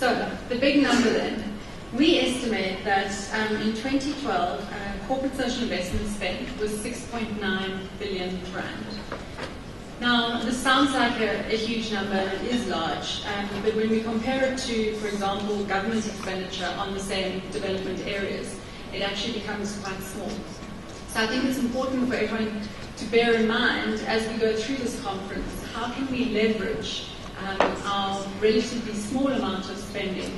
So, the big number then. We estimate that in 2012, corporate social investment spend was 6.9 billion rand. Now, this sounds like a huge number, and it is large, but when we compare it to, for example, government expenditure on the same development areas, it actually becomes quite small. So I think it's important for everyone to bear in mind as we go through this conference, how can we leverage our relatively small amount of spending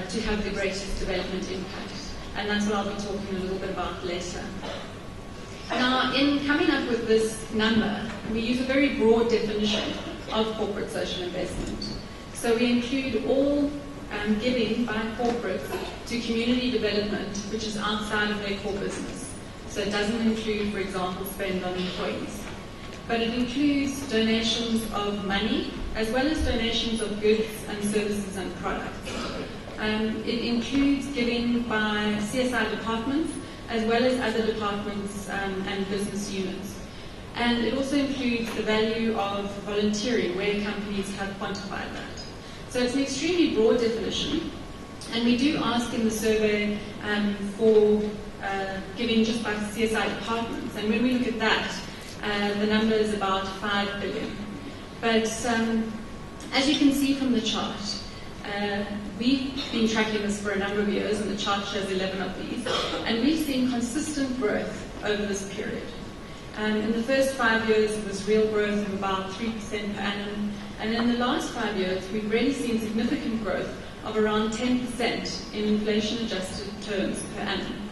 to have the greatest development impact. And that's what I'll be talking a little bit about later. Now, in coming up with this number, we use a very broad definition of corporate social investment. So we include all giving by corporates to community development, which is outside of their core business. So it doesn't include, for example, spend on employees. But it includes donations of money, as well as donations of goods and services and products. It includes giving by CSI departments, as well as other departments and business units. And it also includes the value of volunteering, where companies have quantified that. So it's an extremely broad definition, and we do ask in the survey for giving just by CSI departments. And when we look at that, the number is about 5 billion. But as you can see from the chart, we've been tracking this for a number of years, and the chart shows 11 of these, and we've seen consistent growth over this period. In the first 5 years, it was real growth of about 3% per annum, and in the last 5 years, we've really seen significant growth of around 10% in inflation-adjusted terms per annum.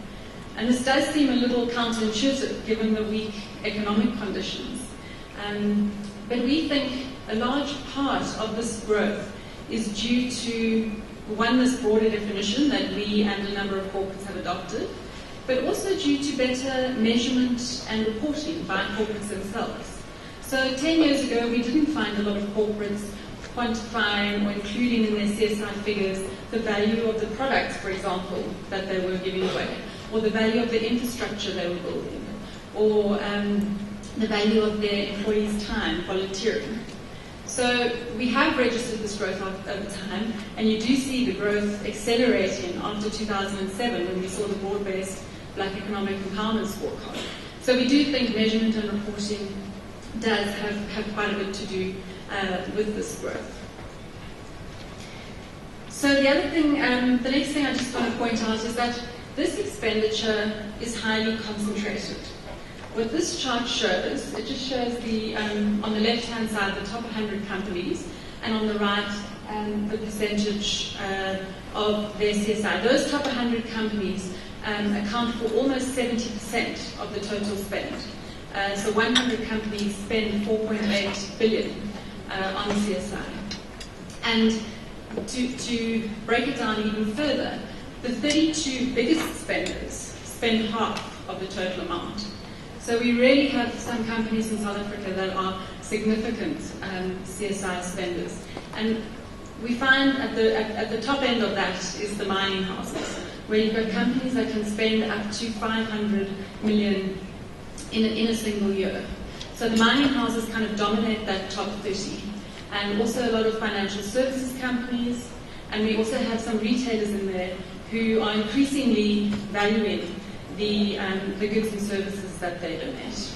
And this does seem a little counterintuitive given the weak economic conditions. But we think a large part of this growth is due to, one, this broader definition that we and a number of corporates have adopted, but also due to better measurement and reporting by corporates themselves. So 10 years ago, we didn't find a lot of corporates quantifying or including in their CSI figures the value of the products, for example, that they were giving away, or the value of the infrastructure they were building, or the value of their employees' time volunteering. So we have registered this growth over time, and you do see the growth accelerating after 2007 when we saw the broad-based Black Economic Empowerment Scorecard. So we do think measurement and reporting does have quite a bit to do with this growth. So the other thing, the next thing I just want to point out is that this expenditure is highly concentrated. What this chart shows, it just shows the, on the left-hand side, the top 100 companies, and on the right, the percentage of their CSI. Those top 100 companies account for almost 70% of the total spend. So 100 companies spend 4.8 billion on CSI. And to break it down even further, the 32 biggest spenders spend half of the total amount. So we really have some companies in South Africa that are significant CSI spenders. And we find at the top end of that is the mining houses, where you've got companies that can spend up to 500 million in a single year. So the mining houses kind of dominate that top 30. And also a lot of financial services companies, and we also have some retailers in there who are increasingly valuing the goods and services that they donate.